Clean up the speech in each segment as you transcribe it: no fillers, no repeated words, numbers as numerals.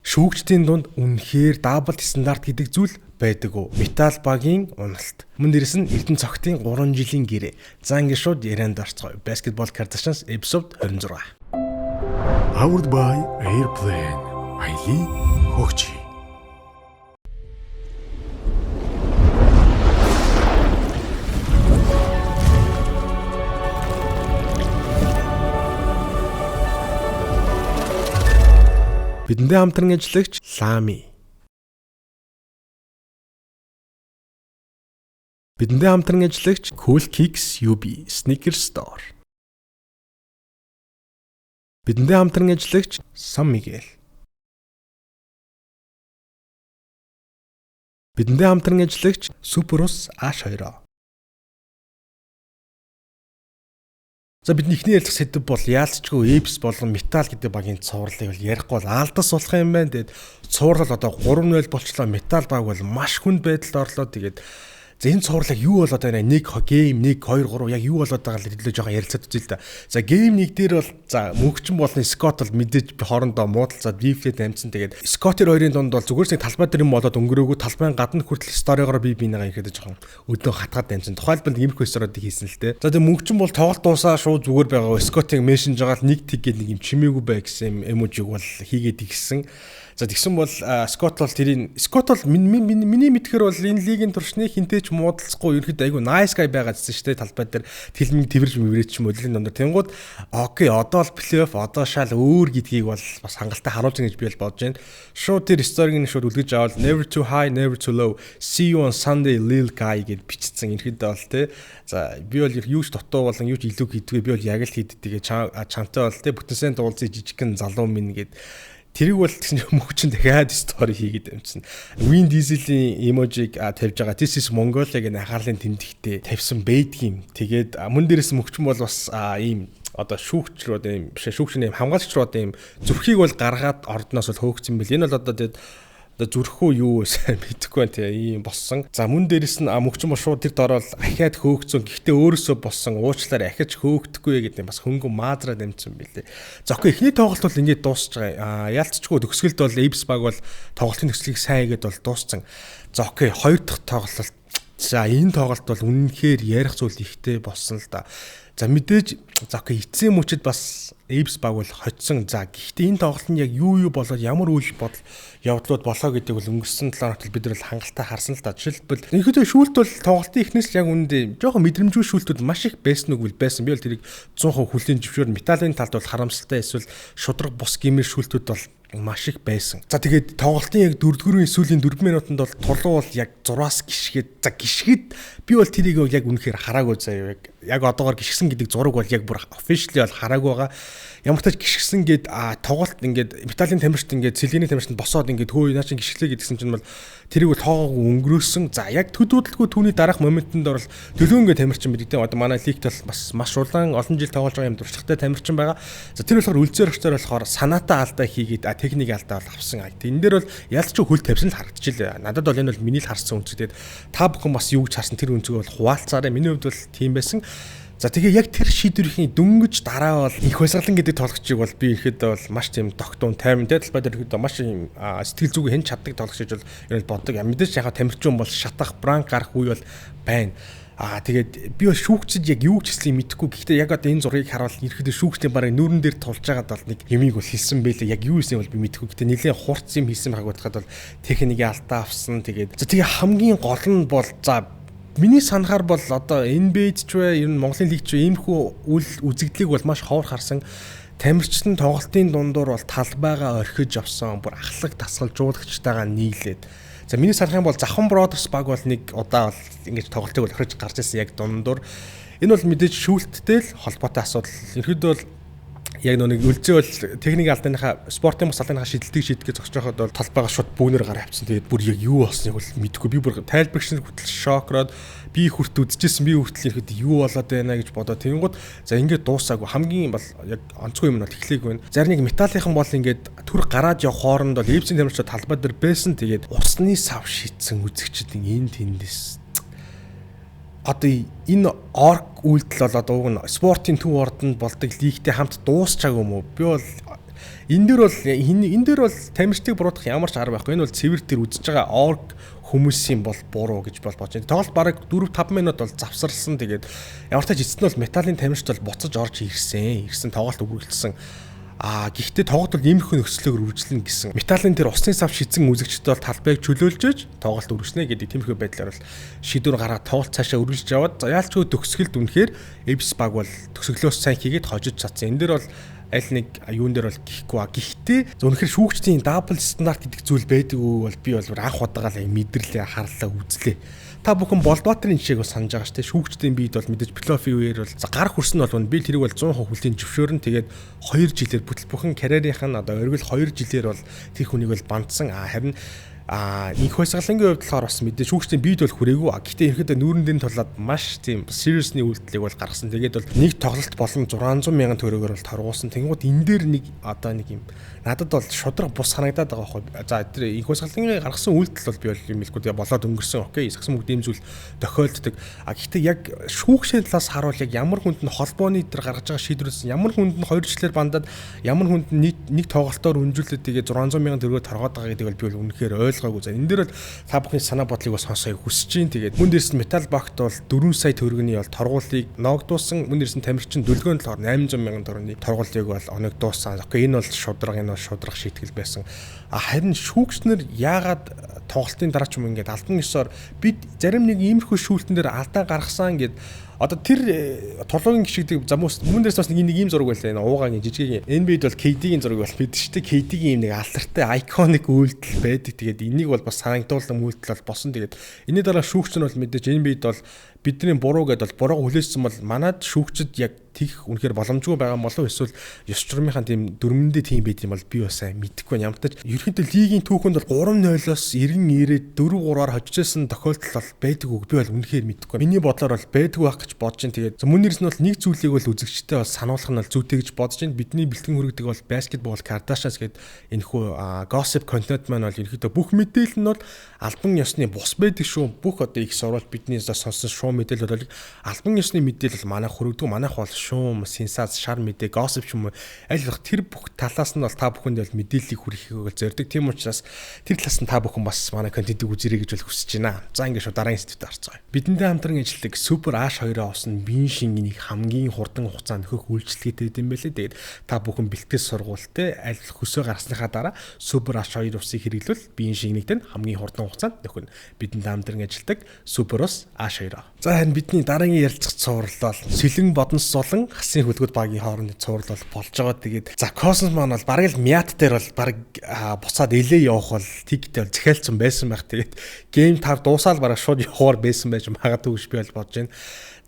шүүгчдийн дунд үнэхээр дабл стандарт гэдэг зүйл байдаг уу? Металл багийн уналт. Мөн дэрэс нь Эрдэнэ цогтын 3 жилийн гэрээ. За ингэ шууд ярианд орцгоё. Basketball Kardashians episode 26. Powered by Airplane. Аяли хөгжи. Бидэндээ хамтран ажиллагч Лами. Бидэндээ хамтран ажиллагч Cool Kicks UB Sneaker Store. Бидэндээ хамтран ажиллагч San Miguel. Бидэндээ хамтран ажиллагч Superus H2. За бидний ихний ярилцах сэдв бол яалцчгүй Эпс болон металл гэдэг багийн цувралыг бол ярихгүй бол алдас болох юм байна. Тэгээд цуврал одоо 3-0 болчлоо. Металл баг бол маш хүнд байдалд орлоо. Тэгээд за энэ цувралыг юу болоод байна? 1 гейм 1 2 3 яг юу болоод байгаа л хэлээ жоохон ярилцаад үзье л да. За гейм 1 дээр бол за мөнгөчин болны Скот бол мэдээж хоорондоо муудалцаад дифлет амжсан. Тэгээд Скотер хоёрын дунд бол зүгээр нэг талбай дээр юм болоод өнгөрөөгөө талбайн гадна хүртэл сториогоор бие биенийгаа ихэд жоохон өдөө хатгаад амжсан. Тухайлбал иймэрхүү сторидыг хийсэн л те. За тэгээд мөнгөчин бол тоглолт дуусаа шууд зүгээр байгаа. Скотыг меншин жагаал нэг тэг гээд нэг юм чимээгүй бай гэсэн эможиг бол хийгээд игсэн. За тэгсэн бол Скот бол миний мэдхээр бол энэ лигийн туршны хинтээч муудалцахгүй ерөөд айгүй nice guy байгаа гэсэн шүү дээ талбай дээр тэлмэг тэрж мөврөөч юм өдрийн дондор тэнгууд окей одоо л плей-офф одоо шал өөр гэдгийг бол бас хангалттай харуулж гэж би бол бодож байна. Шууд тэр сториг нь шууд үлгэж авал never too high never too low see you on Sunday Lil Guy гэд бичсэн ерөөд бол те. За би бол юу ч дутуу болон юу ч илүү хийдгээ би бол яг л хийдгээ чамтай бол те бүтэнсэн дуулзыг жижигхэн залуу минь гэд тэрийг бол тэгсэн мөгчин дахиад стори хийгээд амжсан. Win Diesel-ийн эможиг тавьж байгаа. This is Mongolia гэх анхаарлын тэмдэгтээ тавьсан байдгийн. Тэгээд мөн дээрээс мөгчин бол бас ийм одоо шүүгч рүү ийм биш шүүгчний хамгаалагч руу ийм зүрхийг бол гаргаад ордноос бол хөөгцсөн бэл. Энэ бол одоо тэгээд зүрхүү юу сайн мэдэхгүй байна те ийм болсон. За мөн дээрээс нь мөгчин бол шууд тэр дорол ахиад хөөгцөн. Гэхдээ өөрөөсөө болсон уучлаар ахиж хөөгдөхгүй гэдэг бас хөнгөн маазраад амжсан билээ. За окей эхний тоглолт бол ингээд дуусч байгаа. Яалтчгүй төгсгөлд бол Эпс баг бол тоглолтын төгслийг сайн хийгээд бол дууссан. За окей хоёр дахь тоглолт. За энэ тоглолт бол үнэнхээр ярих зүйл ихтэй болсон л да. За мэдээж за окей эцсийн мөчөд бас Эпс баг бол хоцсон. За гэхдээ энэ тоглолт нь яг юу болоод ямар үйл бодол явдлууд болоо гэдэг бол өнгөрсөн 7 хоногт бид нар бол хангалттай харсан л да. Жишээлбэл ерөнхийдөө шүүлт бол тоглолтын эхнээс яг үүндээ жоохон мэдрэмжгүй шүүлтүүд маш их байсан үгүй байсан. Би бол тэрийг 100% хүлээн зөвшөөр металлын талд бол харамсалтай эсвэл шудраг бус гэмээр шүүлтүүд бол маш их байсан. За тэгээд тоглолтын яг 4-р сүүлийн 4 минутанд бол тулуу бол яг 6-аас гიშгээд за гიშгэд би бол тэрийг яг үнэхээр хараагүй заяа яг одоогоор гიშгсэн гэдэг зураг бол яг бүр officially бол хараагүй байгаа. Ямар ч тач гიშгсэн гээд тоглолт ингээд металлын тамирчид ингээд сэлгээний тамирчид босоод ингээд хөөе наа чи гიშглээ гэдгсэн чинь бол тэрийг бол тоогоогүй өнгөрөөсөн. За яг төдөөдөлгүй түүний дараах моментод орол төлөөнгөө тамирчин бид гэдэг одоо манай лигт бол бас маш улаан олон жил тоглож байгаа юм дуршлагтай тамирчин байгаа. За тэр болохоор үлзээр өгчээр болохоор санаатаа алдаа хийгээд техник алдаа бол авсан. Тэн дээр бол ялцч хөл тавьсан л харагдчихлээ. Надад бол энэ бол миний л харсан үнцэг. Тэгээд та бүхэн бас юу гэж харсан тэр үнцгийг бол хуваалцаарай. Миний хувьд бол тийм байсан. За тэгээ яг тэр шийдвэрийн дөнгөж дараа бол их баясгалан гэдэг тоглогчийг бол би ихэд бол маш тийм тогтун таймтай талбай дээр ихэд маш юм сэтгэл зүг хэн чаддаг тоглогч гэж бол ер нь боддог. Мэдээж яхаа тамирчин бол шатах бранк гарах үе бол байна. Тэгээд би бол шүүгчд яг юу ч хэлсийг мэдэхгүй. Гэхдээ яг одоо энэ зургийг харуул ирэхэд шүүгчдийн барыг нүүрэн дээр тулж байгаад бол нэг юмыг бол хэлсэн байлээ. Яг юу хийсэн бол би мэдэхгүй. Гэхдээ нэлээд хурц юм хийсэн байгааг бодоход бол техникийн алдаа авсан. Тэгээд за тэгээ хамгийн гол нь бол за миний санахаар бол одоо NBA-д ч вэ, ер нь Монголын лиг ч иймэрхүү үйл үзэгдлийг бол маш ховор харсан. Тамирчид нь тоглолтын дундуур бол талбайгаа орхиж авсан, бүр ахлах тасгалжуулагчтайгаа нийлээд. За миний санах юм бол Завхан Бродерс баг бол нэг удаа бол ингэж тоглолтыг бол орхиж гарч ирсэн яг дундуур. Энэ бол мэдээж шүүлттэй л холбоотой асуудал. Ерөнхийдөө бол яг нэг үлзээ бол техник алдааныхаа спортын бус алдааныхаа шийдэлтийг шийдэхээ зогсож байхад бол талбайгаа шууд бүүнээр гараа авчихсан. Тэгээд бүр яг юу болсныг бол мэдэхгүй. Би бүр тайлбарчсан хүртэл шокроод би хүрт үзчихсэн. Би хүртэл ихэд юу болоод байна гэж бодоод тэнгууд за ингээд дуусаагүй хамгийн бол яг онцгой юм нь бол эхлэег байна. Зарим нэг металлынхан бол ингээд түр гараад явах хооронд бол Эпсийн тамирчид талбай дээр байсан. Тэгээд усны сав шийдсэн үзэгчид энэ тэндээс одоо энэ орг үйлдэл бол одоо уг нь спортын төв ордонд болдог лигтэй хамт дуусчаагүй юм уу? Би бол Энэ дээр бол тамирчдыг буруутгах ямар ч арга байхгүй. Энэ бол цэвэр дээр үзэж байгаа орг хүмүүсийн бол буруу гэж бол бодож байна. Тоглолт бараг 4-5 минут бол завсарлсан. Тэгээд ямар ч тач эцэст нь бол металлын тамирчд бол буцаж орж ирсэн тоглолт үргэлжлсэн. Гэхдээ тоглолт бол иймэрхүү нөхцлөөр үргэлжлэнэ гэсэн. Металлын тэр усны сав шидсэн үзэгчд бол талбайг чөлөөлж тоглолт үргэлжлэнэ гэдэг тиймэрхүү байдлаар бол шийдвэр гаргаад тоглолт цаашаа үргэлж яваад яалчгүй төгсгөлд үнэхээр Эбс баг бол төгсгөлөөс сайн хийгээд хожиж чадсан. Энэ дээр бол аль нэг юун дээр бол гихгүй. Гэхдээ үнэхээр шүүгчдийн дабл стандарт гэдэг зүйл байдаг уу бол би бол анх удаага л мэдэрлээ, харлаа, үзлээ. Та бүхэн Болбаатарын жишээг бас санаж байгаа шүү дээ. Шүүгчдийн биед бол мэдээж плей-оффын үеэр бол гар хүрсэн бол би тэрийг бол 100% хүлээн зөвшөөрн. Тэгээд 2 жилээр бүхэн карьерийнх нь одоо оргил 2 жилээр бол тэр хүнийг бол бандсан. Харин их хойсгалангийн хувьд болохоор бас мэдээж шүүгчдийн биед бол хүрээгүй. Гэхдээ ерөөдөө нүүрэндээ тулаад маш тийм seriously үйлдэлийг бол гаргасан. Тэгээд бол нэг тоглолт болон 600 мянган төгрөгөөр бол торгуулсан. Тэнгууд энэ дээр нэг одоо нэг юм надад бол шудраг бус санагдаад байгаа байхгүй. За тэр их хойсгалангийн гаргасан үйлдэл бол би бол юм хэлэхгүй болоод өнгөрсөн. Окей, сагсан мөгд ийм зүйл тохиолддог. Гэхдээ яг шүүгчийн талаас харуул яг ямар хүнд нь холбооны дээр гаргаж байгаа шийдвэрээс ямар хүнд нь 2 жилээр бандаад ямар хүнд нь нэг тоглолтоор үнжүүлээд тэгээд 600 мянган төгрөгөөр торгоод байгаа гэдэг бол би бол үнэхээр ойлгоогүй. За энэ дээр бол та бүхний санаа бодлыг бас сонсохыг хүсэж байна. Тэгээд мөн дээрс нь Metal Box бол 4 сая төгрөгийн бол торгуулийг ногдуулсан. Мөн дээрс нь тамирчин дүлгөөнд болохоор 800 мянган төгрөгийн торгуулийг бол оногдуулсан. Окей, энэ бол шудраг шийтгэл байсан. Харин шүүгчнэр яагаад тоглолтын дараа ч юм ингээд албан ёсоор бид зарим нэг иймэрхүү шүүлтэн дээр алдаа гаргасан гэд одоо тэр толгойн гişгдэг замуус мөн дээрс бас нэг ийм зураг байлаа. Энэ уугагийн жижигийн NBA-д бол KD-ийн зураг бол бид шүү дээ. KD-ийн ийм нэг алдартай iconic үйлдэл байдаг. Тэгээд энийг бол бас санагдуулсан үйлдэл бол босон. Тэгээд энэний дараа шүүгч нь бол мэдээж NBA-д бол бидний буруу гэдэл буруу хүлээсэн бол манад шүүгчд яг тийх үнэхээр боломжгүй байгаа болов эсвэл ёс журмынхаа тийм дөрмөндөө тийм байд юм бол би бас сайн мэдэхгүй байна. Ямар ч тач ерөнхийдөө лигийн түүхэнд бол 3-0-оос 90-90-д 4-3-аар хожижсэн тохиолдол бол байдаг уу? Би бол үнэхээр мэдэхгүй. Миний бодлоор бол байдаг байх гэж бодож байна. Тэгээд мөнэрс нь бол нэг зүйлийг бол үзэгчтэй бол сануулгах нь бол зүйтэй гэж бодож байна. Бидний бэлтгэн хүргэдэг бол basketball Kardashians гэдэг энэхүү gossip content маань бол ерөнхийдөө бүх мэдээлэл нь бол албан ёсны бус байдаг шүү. Бүх одоо их сурвалж биднээс сонсон шуу мэдээлэл бол албан ёсны мэдээлэл манайх хүргэдэг. Манайх бол шуум, сенсац, шар мэдээ, gossip ч юм уу аль болох тэр бүх талаас нь бол та бүхэнд бол мэдээллийг хүргэхийг зорддог. Тийм учраас тэр талаас нь та бүхэн бас манай контентийг үзэрэй гэж бол хүсэж байна. За ингээд шууд дараагийн сэдвээр харцгаая. Бидэнтэй хамтран ажилладаг Super Ash 2-оо авсан биеийн шингэнийг хамгийн хурдан хугацаанд нөхөх үйлчлэгээтэй юм байлээ. Тэгээд та бүхэн бэлтгэл сургуультай аль хөсөө гарсныхаа дараа Super Ash 2 усыг хэрэглүүл биеийн шингэнийг хамгийн хурдан хугацаанд нөхөн. Бидэнтэй хамтран ажилладаг Super Ash 2-оо. За харин бидний дараагийн ярилцах цуврал бол Сэлэн Боднос Зулан хасын хөлгүүд багийн хоорондын цуврал бол болж байгаа. Тэгээд за Cosmos маань бол бараг л Miat дээр бол бараг буцаад элээ явах бол тигтэй бол захиалцсан байсан байх. Тэгээд гейм 5 дуусаад бараг шууд явахаар байсан байж магадгүй гэж би бол бодож байна.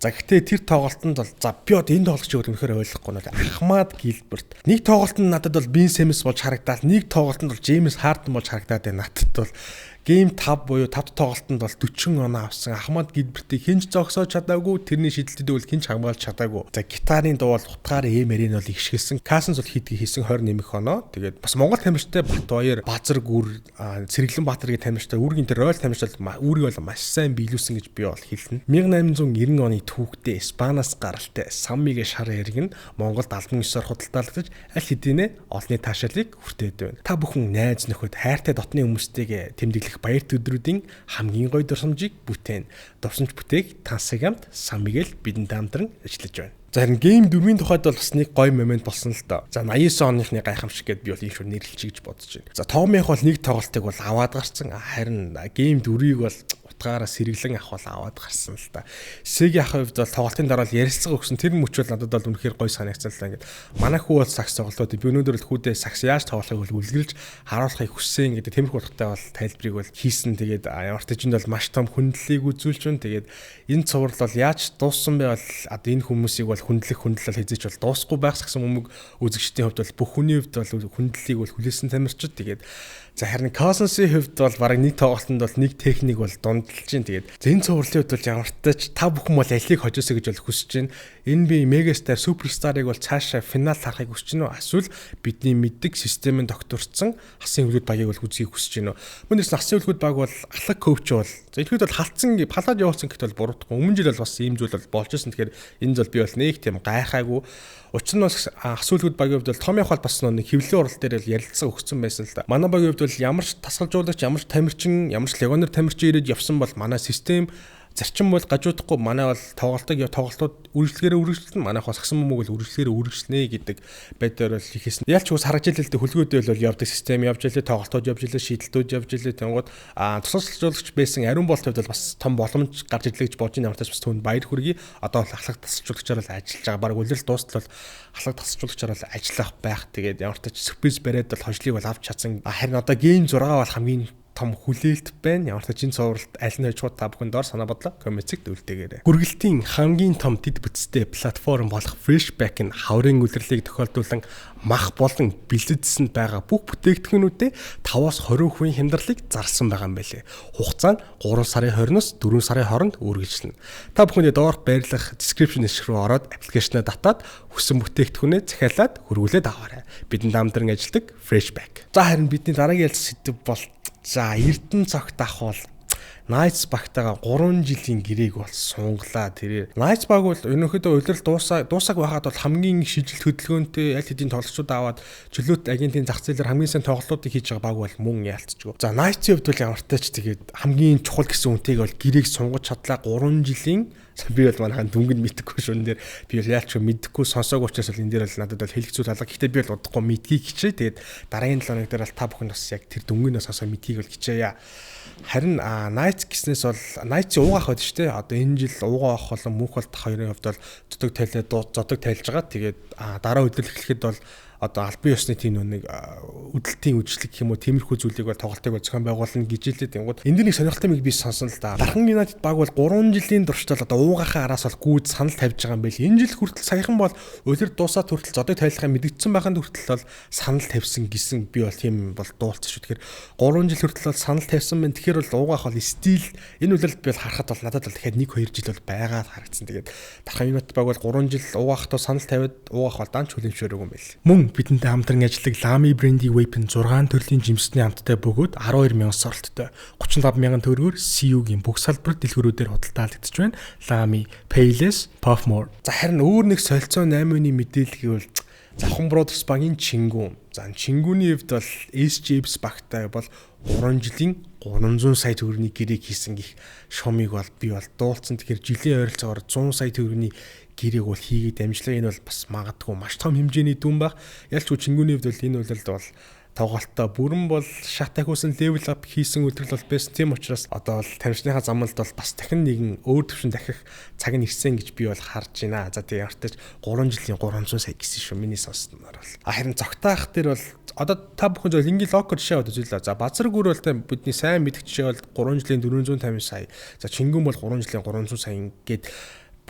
За гэхдээ тэр тоглолтод бол за би одоо энэ тоглолтыг үнэхээр ойлгохгүй нь Ахмад Гилберт. Нэг тоглолтод надад бол Бин Сэмс болж харагдаад, нэг тоглолтод бол Джеймс Харден болж харагдаад байна. Надад бол Game 5 буюу 5 тоглолтод бол 40 оноо авсан Ахмад Гилбертийг хинч зогсоож чадаагүй, тэрний шийдэлтүүдийг бол хинч хамгаалж чадаагүй. За гитарын дуу бол утгаар Эмэрийн бол ихшгэлсэн. Касенс бол хийдгийг хийсэн 20 нэмэх оноо. Тэгээд бас Монгол тамирчтай Батбаяр, Базар гүр, Цэрэглэн Баатаргийн тамирчтай үүргийн тэр ройл тамирчтай үүрийг бол маш сайн биелүүлсэн гэж би бол хэлнэ. 1890 оны түүхтэй Испаниас гаралтай Саммигийн шар хэрэг нь Монголд албан ёсоор худалдаалагдаж аль хэдийнэ олонний таашаалыг хүртээд байна. Та бүхэн найз нөхөд хайртай дотны хүмүүстэйгээ тэмдэглэх баяр төдрүүдийн хамгийн гоё дурсамжийг бүтээн. Дурсамж бүтээг Тансаг амт Саммигэл бидэнтэй хамтран ажиллаж байна. За харин гейм 4-ийн тухайд бол бас нэг гоё момент болсон л доо. За 89 оныхны гайхамшиг гэд би бол ийм шүү нэрлэлчих гэж бодож байна. За Томих бол нэг тоглолтыг бол аваад гарсан. Харин гейм 4-ийг бол утгаараа сэргэлэн авах бол аваад гарсан л та. Сеги ах хувьд бол тоглолтын дараа л ярилцлага өгсөн. Тэр мөч бол надад бол үнэхээр гоё санагдсан л та. Ингээд манай хүү бол сакс тоглолтод би өнөөдөр л хүүдээ сакс яаж тоглохыг бол үлгэрж харуулахыг хүссэн гэдэг тиймэрхүү утгатай бол тайлбарыг бол хийсэн. Тэгээд ямар ч тэжинд бол маш том хүндлэлийг үзүүлж байна. Тэгээд энэ цуврал бол яаж дууссан бэ бол одоо энэ хүмүүсийг бол хүндлэл хийж бол дуусахгүй байх гэсэн өмнөг үзэгчдийн хувьд бол бүх хүний хувьд бол хүндлэлийг бол хүлээсэн тамирчид. Тэгээд за харин Cosmos-ийн хувьд бол бараг нэг тоглолтод бол нэг техник бол дунд шийдэлж чинь тэгээд зэн цувралын хувьд бол ямар ч тач та бүхэн бол алийг хожоосоо гэж бол хүсэж байна. Энэ би мегастар суперстарыг бол цаашаа финал харахыг хүсэж байна уу? Эсвэл бидний мэддэг системийн докторцсон хасын хөлгүүд багийг бол үзхийг хүсэж байна уу? Мөнөөс хасын хөлгүүд баг бол алхаг коуч бол зөвхөн бол халтсан палаад явуулсан гэтэл бол буруудахгүй. Өмнө жил бол бас ийм зүйл бол болж ирсэн. Тэгэхээр энэ зүйл би бол нэг тийм гайхаагүй. Учир нь бас асуулгууд багийн хувьд бол том явах бол бас нэг хэвлэлийн урал дээр л ярилцсан өгсөн байсан л да. Манай багийн хувьд бол ямар ч тасгалжуулагч, ямар ч тамирчин, ямар ч легионер тамирчин ирээд явсан бол манай систем зарчим бол гажуудахгүй. Манай бол тоглолтууд үргэлжлэгээр үргэлжлэн, манайх бас гсан мөмөг бол үргэлжлэгээр үргэлжлэнэ гэдэг байдлаар бол хийсэн. Ялч ус харж илээ л дээ хөлгөөдөө бол явдаг систем явж илээ, тоглолтууд явж илээ, шийдэлтүүд явж илээ. Тэнгууд тусалжуулагч байсан ариун болт хувьд бол бас том боломж гарч ирлээ гэж бодож байна. Ямар ч бас түүнд баяр хүргэе. Одоо бол ахлах тасалжуулагчаар бол ажиллаж байгаа. Бараг үлрэл дуустал бол ахлах тасалжуулагчаар бол ажиллах байх. Тэгээд ямар ч сюрприз бариад бол хожлыг бол авч чадсан. Харин одоо гейм 6 бол хамгийн том хүлээлт байна. Ямар ч жин цувралт аль нь хожиход та бүхэн доор санаа бодлоо комментиг дүүлдээгээрэй. Гүргэлтийн хамгийн том дэд бүтцтэй платформ болох Freshback нь хаврын үлрэлийг тохиолдуулан мах болон бэлтгэсэн байгаа бүх бүтээгдэхүүнүүдэд 5-20% хямдралыг зарласан байгаа юм байлээ. Хугацаа нь 3 сарын 20-оос 4 сарын хооронд үргэлжилнэ. Та бүхэний доорх байрлах description хэсэг рүү ороод аппликейшнаа татаад хүссэн бүтээгдэхүүнээ захиалаад хөрвүүлээд аваарай. Бидэнд хамтран ажилладаг Freshback. За харин бидний дараагийн ялц сэдв бол Эрдэнэ цогт авах бол Knights багтаага 3 жилийн гэрээг бол сунглаа. Тэр Knights баг бол өнөөхдөө улирал дуусаг байхад бол хамгийн шижилт хөдөлгөөнтэй аль хэдийн тоглогчдод аваад чөлөөт агентийн зах зээлээр хамгийн сайн тоглолтуудыг хийж байгаа баг бол мөн яалтчгүй. За Knights-ийн хувьд бол ямар тач тэгээд хамгийн чухал гэсэн үнтэйг бол гэрээг сунгаж чадлаа 3 жилийн. Би бол манайхан дүнгэнд мэдхгүй шүүн дээр би бол яалч мэдхгүй сонсоог учраас бол энэ дээр бол надад бол хэлэх зүйл алга. Гэхдээ би бол удахгүй мэдгийг хичээ. Тэгээд дараагийн 7 хоног дээр бол та бүхэн бас яг тэр дүнгээс сонсоо мэдгийг бол хичээе. Харин Knights гэснээс бол Knights-ийн уугаах байдаг шүү дээ. Одоо энэ жил уугаа авах болон мөнх болт хоёрын хувьд бол зодог тайлаад зодог тайлж байгаа. Тэгээд дараа өдөр эхлэхэд бол одоо албан ёсны тийм нэг үдэлтийн үжлэг гэх юм уу тиймэрхүү зүйлийг бол тоглолтыг бол зохион байгуулна гэж хэлээд тэнгууд энэ нэг сонирхолтой мэг би сонсон л да. Дархан United баг бол 3 жилийн туршдал одоо уугахаа араас бол гүйд санал тавьж байгаа юм байл. Энэ жил хүртэл саяхан бол улирал дуусаад хүртэл зодог тайлахаа мэдгдсэн байханд хүртэл бол санал тавьсан гэсэн би бол тийм бол дуулсан шүү. Тэгэхээр 3 жил хүртэл бол санал тавьсан байна. Тэгэхээр бол уугах бол стил энэ улиралд би бол харахад бол надад бол дахиад 1-2 жил бол байгаад харагдсан. Тэгээд Дархан United баг бол 3 жил уугахтаа санал тавиад уугах бол данч хүлэмжшөөрөг юм байл. Мөн бидэнтэй хамтран ажилладаг Lamy брендийн weapon 6 төрлийн жимсний хамттай бөгөөд 12,000 соролттой 35,000 төгрөгөөр CU-гийн бүх салбар дэлгүүрүүдээр худалдаалагдж байна. Lamy, Payless, Puffmore. За харин өөр нэг солилцоо 8-ны мэдээлэл гэвэл Завхан Brothers багийн Чингүн. За Чингүний хувьд бол SJBs багтай бол 3 жилийн 300 сая төгрөгийн гэрээг хийсэн гих шомыг бол би бол дуулсан. Тэгэхээр жилийн ойролцоогоор 100 сая төгрөгийн гэрээг бол хийгээд амжлаа. Энэ бол бас магадгүй маш том хэмжээний дүн баг. Ялч Чингүний хувьд бол энэ үйлдэлд бол тоглолтоо бүрэн бол шат ахиусан левел ап хийсэн үйлдэл бол байсан. Тийм учраас одоо бол тамирчныхаа замналд бол бас дахин нэгэн өөр төвшин дахих цаг нь ирсэн гэж би бол харж байна. За тийм яртаж 3 жилийн 300 сая гэсэн шүү. Миний сонсноор бол. Харин цогтаах дээр бол одоо та бүхэн зөв ингийн локер жишээ одоо зүйлээ. За Базаргүр бол бидний сайн мэддэг жишээ бол 3 жилийн 450 сая. За Чингүн бол 3 жилийн 300 сая ингээд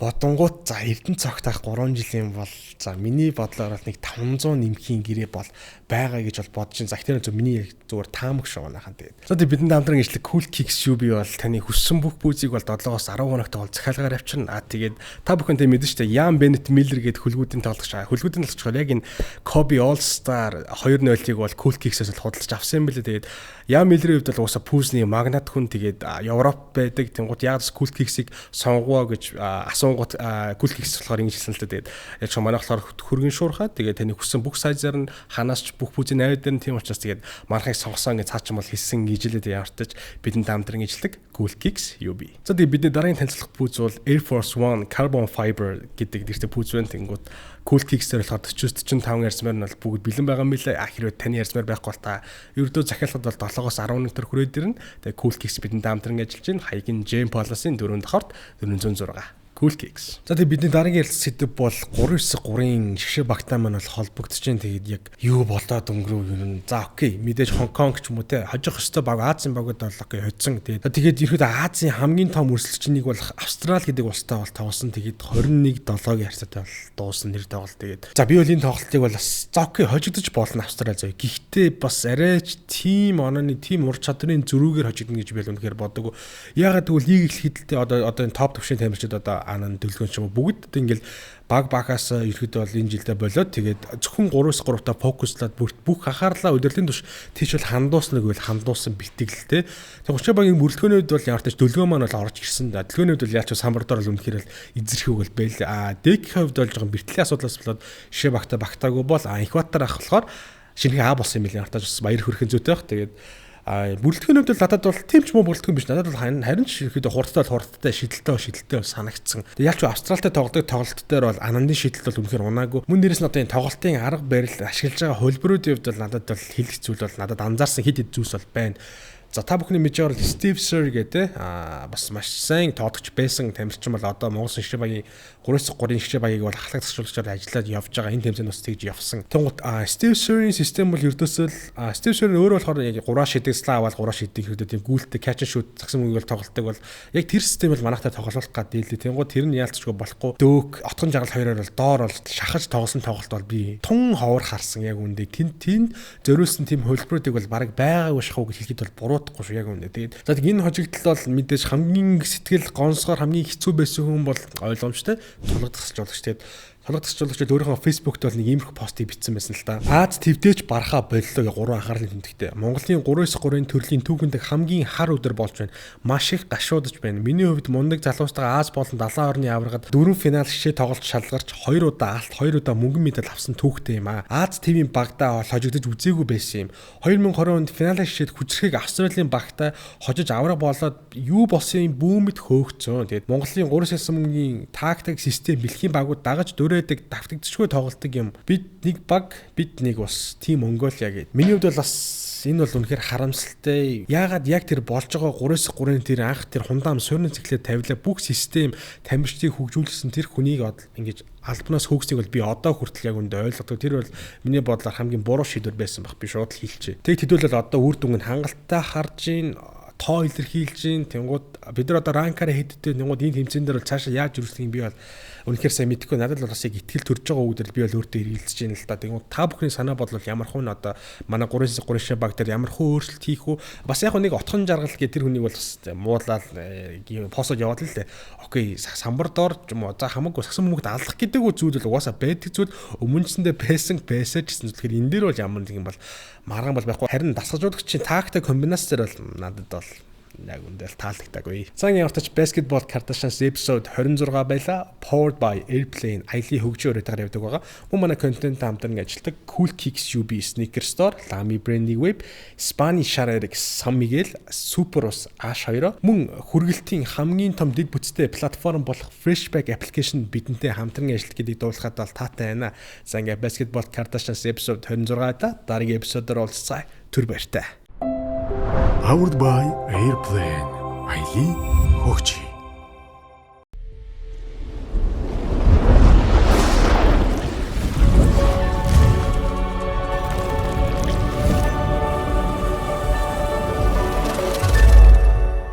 бодонгууд за Эрдэнэ цогтаах 3 жилийн бол за миний бодлоор бол нэг 500 нэмхийн гэрээ бол байгаа гэж бол бодож байна. За ихтэй зөв миний зүгээр таамаг шуганахан тэгээд. За тэгээд бидэнд хамтран ажиллах Cool Kicks шүү би бол таны хүссэн бүх бүүзийг бол 7-оос 10 хоногт бол захиалгаар авчирна. Тэгээд та бүхэн тэ мэдэн штэ Ян Беннет Миллер гэдэг хөлгүүдийн тоглогч. Хөлгүүдийн тоглогч яг энэ Kobe All-Star 2-0-ыг бол Cool Kicks-ээс л худалдаж авсан юм билээ. Тэгээд Ян Миллерийн хувьд бол уусаа Пүүсний магнат хүн тэгээд Европ байдаг. Тэнгууд яг Cool Kicks-ийг сонгоо гэж асуунгууд Cool Kicks болохоор ингэж хэлсэн л дээ. Тэгээд яг ч манай болохоор хөргөн шуурхаад тэгээд таны хүссэн бүх сайзаар нь ханаас ч бүх пүүзийн найд дээр нь тийм учраас тэгээд манахыг сонгосон гэж цаач юм бол хэлсэн гэж хэлээд ямартаж бидэнд хамтран ажилладаг Cool Kicks UB. За тэгээд бидний дараагийн танилцуулах пүүз бол Air Force One Carbon Fiber гэдэг нэртэй пүүз байна. Тэнгууд Cool Kicks-ээр болохоор 40-45 ярьсмаар нь бол бүгд бэлэн байгаа юм билээ. Хэрвээ таны ярьсмаар байхгүй бол та ердөө захиалгад бол 7-оос 11 төр хүрээд ирнэ. Тэгээд Cool Kicks бидэнд хамтран ажиллаж байна. Хаягийн Jam Palace-ийн 4 дахорт 406. Cool Kicks. За тэгээ бидний дараагийн ярилцах сэдэв бол 393-ын шгшээ багтаа маань бол холбогдож байна. Тэгээд яг юу болоод өнгөрөв юм. За окей. Мэдээж Хонконг ч юм уу те хожих өстой баг Азийн багууд бол окей хоцсон. Тэгээд ерөөд Азийн хамгийн том өрсөлдөгчнийг бол Австрали гэдэг улстай бол тоглосон. Тэгээд 21-7-гийн харьцаатай бол дуусан нэр тоглолт. Тэгээд за би бол энэ тоглолтыг бол бас за окей хожигдож болно Австрали зөө. Гэхдээ бас арайч тим онооны тим ур чадрын зөрүүгээр хожигдно гэж би л үнэхээр боддог. Ягаад гэвэл лиг эхлэхдээ одоо энэ топ төвшин тамирчид одоо анан дэлгүүн ч юм уу бүгд ингээл багаас ерөөдөө бол энэ жилдээ болоод тэгээд зөвхөн 3-3 та фокуслаад бүх анхаарлаа удирдлагын туш тийч бол хандууснаг байл хандуусан бэлтгэл те. Тэгээд 30 багийн бүрэлдэхүүний үед бол ямар ч дөлгөө маань бол орж ирсэн. Дэлгөөний үед бол яаж ч самбардаар л үнэхээр л эзэрхийг бол байл. Дэгийн хувьд бол жоохон бэртлийн асуудлаас болоод шишээ багтаагүй бол экватор ах болохоор шинэ А болсон юм билээ. Артаж бас баяр хүрхэн зүйтэй баг. Тэгээд бүрэлдэхүүний хувьд надад бол тийм ч муу бүрэлдэхүүн биш. Надад бол харин ч ихэд хурдтай шидэлтэй санагдсан. Тэгээд ялч Австралитай тоглодог тоглолт дээр бол анандын шидэлт бол үнэхээр унаагүй. Мөн дээрээс нь одоо энэ тоглолтын арга барил ашиглаж байгаа хөлбөрүүдийн хувьд бол надад бол хэлэх зүйл бол надад анзаарсан хэд зүйлс бол байна. За та бүхний мэдж байгаа Steve Sir гэдэг бас маш сайн тоодогч байсан тамирчин бол одоо Монгол шгшээ багийн 3-3-ын шгшээ багийг бол ахлах засварлагчаар ажиллаад явж байгаа. Энэ тэмцээнд бас тэгж явсан. Тэнгуут Steve Sir-ийн систем бол ердөөсөө Steve Sir өөрөө болохоор яг 3 шидэг слаа аваад 3 шидэг хэрэг тийм гүйлтэй catch and shoot загсан мөнгөөр тоглолтог бол яг тэр систем бол манайхтай тоглох гад дийлээ. Тэнгуут тэр нь яалтчгүй болохгүй. Дөök отгон жаргал хоёроор бол доор бол шахаж тоглосон тоглолт бол би тун ховор харсан яг үндэ. Тэнд зөрүүлсэн тийм хөлбөрүүдийг бол бараг байгаагүй шахуу гэж хэлэхэд бол буруу шүү яг үнэ. Тэгээд за энэ хожигдол бол мэдээж хамгийн сэтгэл гонсгоор хамгийн хэцүү байсан хүн бол ойлгомжтой тулгадагч. Тэгээд тулгадагч өөрийнхөө фэйсбүүкт бол нэг иймэрхүү постыг бичсэн байсан л да. Аз твдэж барахаа боллоо гэх 3 анхаарлын тэмдэгтэй. Монголын 3-3-ын төрлийн түүхэнд хамгийн хар өдөр болж байна. Маш их гашуудж байна. Миний хувьд мундаг залуустайгаа Аз болон далайн орны аваргад 4 финал шишээ тоглолт шалгарч 2 удаа алт 2 удаа мөнгөн медаль авсан түүхтэй юм аа. Аз ТV-ийн багтаа хожигдож үзээгүй байсан юм. 2020 онд финалийн шишээд хүчрхийг Австралийн багтаа хожиж авраг болоод юу болсон юм бүүмэд хөөгцөн. Тэгээд Монголын 3-3-ийн тактик систем бэлхийн багууд дагаж давтагдчихгүй тоглолтог юм. Бид нэг баг, бид нэг ус. Тим Монголиа гэдэг. Миний хувьд бол бас энэ бол үнэхээр харамсалтай. Яагаад яг тэр болж байгаа 3-3-ын тэр анх тэр хундаам суурны цэглээ тавилаа бүх систем тамирчдыг хөгжүүлсэн тэр хүнийг ингэж албанаас хөөснийг бол би одоо хүртэл яг үндэ ойлгодог. Тэр бол миний бодлоор хамгийн буруу шийдвэр байсан байх би шууд л хэлчихэ. Тэг хэдүүлэл одоо үр дүнг нь хангалттай харж ийн тоо илэрхийлж ийн тэнгууд бид нар одоо ранкаараа хэдтэй тэнгууд энэ тэмцээн дээр бол цаашаа яаж үргэлжлэх юм би бол үнэхээр сайн мэдэхгүй. Надад л бас яг итгэл төрж байгаа үгдэл би бол өөртөө эргэлзэж байна л да. Тэнгууд та бүхний санаа бодлол ямархуу н одоо манай 3-3 баг дээр ямархуу өөрчлөлт хийх үү? Бас яг нэг отхон жаргал гэх тэр хүнийг бол бас муулаад постод яваад л дээ. Окей, самбар доор юм уу? За хамаагүй сагсан мөнгөд аллах гэдэг зүйл бол угаасаа байдаг зүйл өмнөсөндөө байсан гэсэн зүйлхээр энэ дээр бол ямар нэг юм бол маргаан бол байхгүй. Харин дасгалжуулагч чинь тактик комбинац дээр бол надад бол яг үндэл таалагдаагүй. Цагийн явтач basketball Kardashians episode 26 байла. Powered by Airplane аялын хөгжийн өрөөтэйгээр явдаг байгаа. Мөн манай контент хамтран ажилладаг Cool Kicks UB Sneaker Store, Lamy Branding Web, Spanish Sharex San Miguel, Superos H2 мөн хүргэлтийн хамгийн том дэд бүтцтэй платформ болох Freshback application бидэнтэй хамтран ажиллах гэдгийг дуулахад бол таатай байна. За ингээ basketball Kardashians episode 26-та дараагийн эпизодоор уулзцай. Түр баяртай. Powered by Airplane. Аялын хөгжий.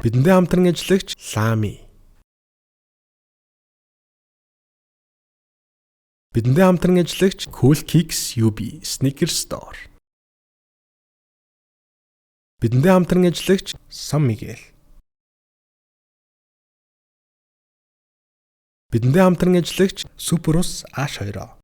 Бидэндээ хамтран ажиллагч Lamy. Бидэндээ хамтран ажиллагч Cool Kicks UB Sneaker Store. Бидэндээ хамтран ажиллагч San Miguel. Бидэндээ хамтран ажиллагч Superos H2.